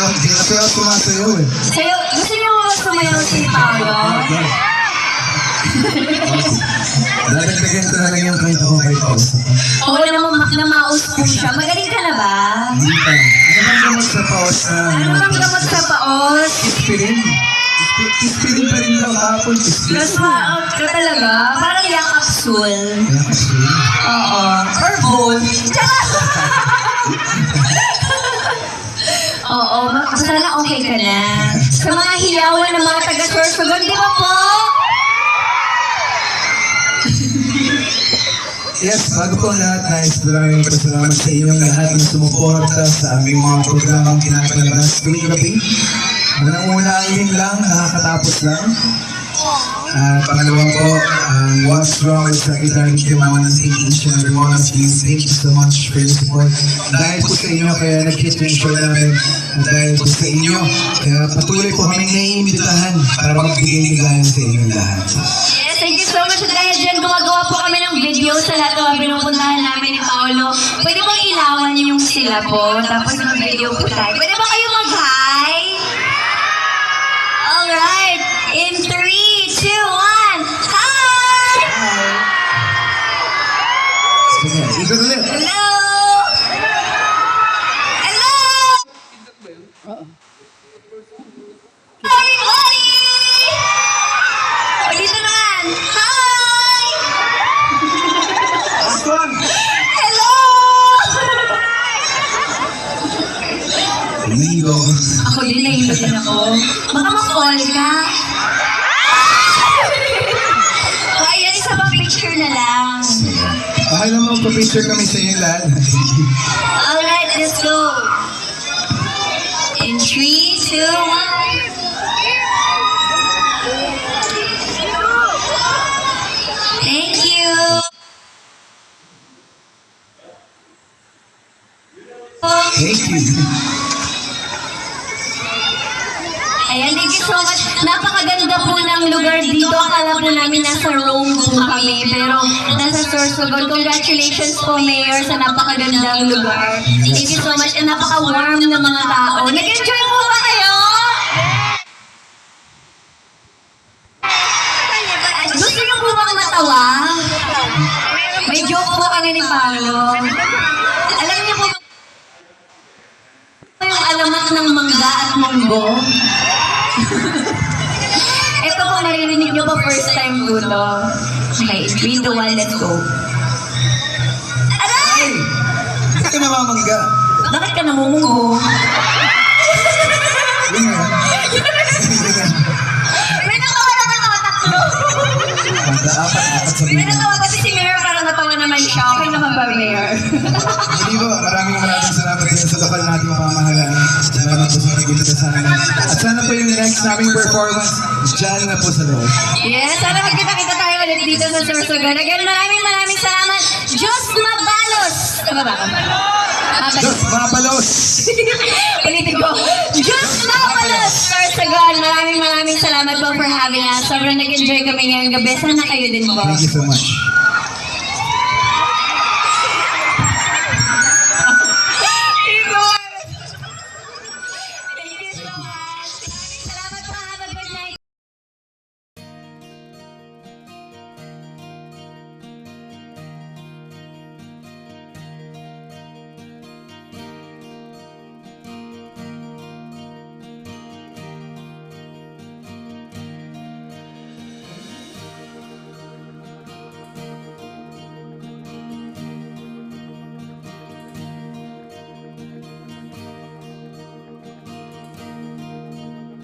Kasi ako sumasayaw eh. Sayo, gusto niyo sumayaw si Paolo? Dadagdagan ko na lang yung kahit ako kay Paul. Oo naman, namaos po siya. Magaling ka na ba? Hindi pa. Ano bang gamot sa paos na? Ano bang gamot sa paos? Ispirin. Ispirin pa rin daw kahapon. Mas ma-out ka talaga? Parang yung capsule. Kaya kasi. Oo. Or bowl. Oo, sana okay ka na. Sa mga hiyawan ng mga taga-Sorsogon, di ba po? Yes, bago po ang lahat, nais maraming pasalamat sa inyong lahat na sumuporta sa aming mga programang pinapalabas tuwing gabi. Unang-una ang yun lang, nakakatapos lang. At pangalawa po, what's wrong with Secretary Kim? I want to thank each and every one of you. Thank you so much for your support. Dahil po sa inyo, kaya nag-hit yung show namin. At dahil po sa inyo, kaya patuloy po kaming naiimbitahan para magbigay ligayan sa inyong lahat. Yes, thank you so much. At dahil dyan, gumagawa po kami ng video sa lahat ng mga pinupuntahan namin ni Paolo. Pwede bang ilawan niyo yung sila po? Tapos mag-video po tayo. Pwede ba kayo mag-hi? Alright. In 3, 2, 1. Hi! Sige, ikot ulit. Hello! Hello! Everybody! O, dito naman. Hi! Last one. Hello! Amigo. Ako din, nahihilo din ako. Baka ma-call ka. Kaya isa pa picture na lang. Okay lang mo, pa-picture kami sa inyo lahat. Alright, let's go. In 3, 2, 1. Thank you. Thank you. Ayan, thank you so much. Napakaganda po ng lugar dito. Akala po namin nasa Rome po kami, pero nasa Sorsogon. Congratulations po, Mayor, sa napakagandang lugar. Thank you so much. And napaka-warm ng mga tao. Nag-enjoy po ba kayo? Gusto niyo po bang matawa? May joke po kami ni Paolo. Alam niyo po yung alamat ng mangga at munggo? Ito po, naririnig niyo pa first time po to. Okay, 3, 2, 1, let's go. Aray! Hey! Bakit ka namamangga? Bakit ka namumunggo? Yun nga. May natawa na natawa tatlo. Apat sa May natawa pati si Mayor para natawa naman siya. Okay naman ba, Mayor? Hindi po, maraming salamat din sa lokal nating pamahalaan. Salamat po sa pagkita sa amin. At sana po yung next naming performance, dyan na po sa loob. Yes, sana magkita-kita tayo ulit dito sa Sorsogon. Again, maraming salamat. Diyos mabalos! Ano ba? Diyos, mapalos! Ulitin ko. Diyos mabalos! Sorsogon, maraming salamat po for having us. Sobrang nag-enjoy kami ngayong gabi. Sana kayo din po. Thank you so much.